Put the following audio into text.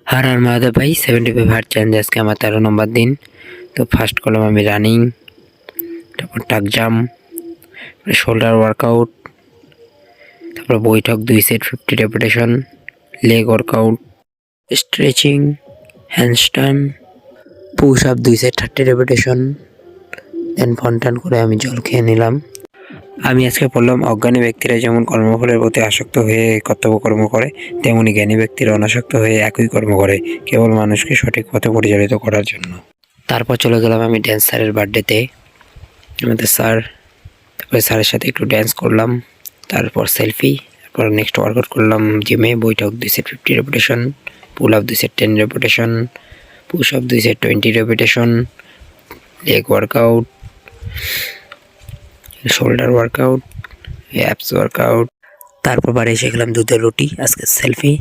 हर हर महादेव भाई 75 heart challenge আজকে আমার 13 নম্বর দিন। তো ফার্স্ট করলাম আমি রানিং, তারপর টাক জাম্প, শোল্ডার ওয়ার্কআউট, তারপর বৈঠক 2 set 50 repetition, leg workout, stretching, handstand, push up 2 set 30 repetition. Then ফন্টান করে আমি জল খেয়ে নিলাম। আমি আজকে বললাম অজ্ঞানী ব্যক্তিরা যেমন কর্মফলের প্রতি আসক্ত হয়ে কর্তব্য কর্ম করে, তেমনি জ্ঞানী ব্যক্তিরা অনাসক্ত হয়ে একই কর্ম করে, কেবল মানুষকে সঠিক পথে পরিচালিত করার জন্য। তারপর চলে গেলাম আমি ড্যান্স স্যারের বার্থডেতে। আমাদের স্যার, তারপরে স্যারের সাথে একটু ড্যান্স করলাম, তারপর সেলফি, তারপর নেক্সট ওয়ার্কআউট করলাম জিমে। বৈঠক 2 set 50 repetition, pull up 2 set 10 repetition, push up 2 set 20 repetition, leg workout, shoulder workout, apps workout. তারপর বাড়ি এসে খেলাম দুধের রুটি। আজকে সেলফি।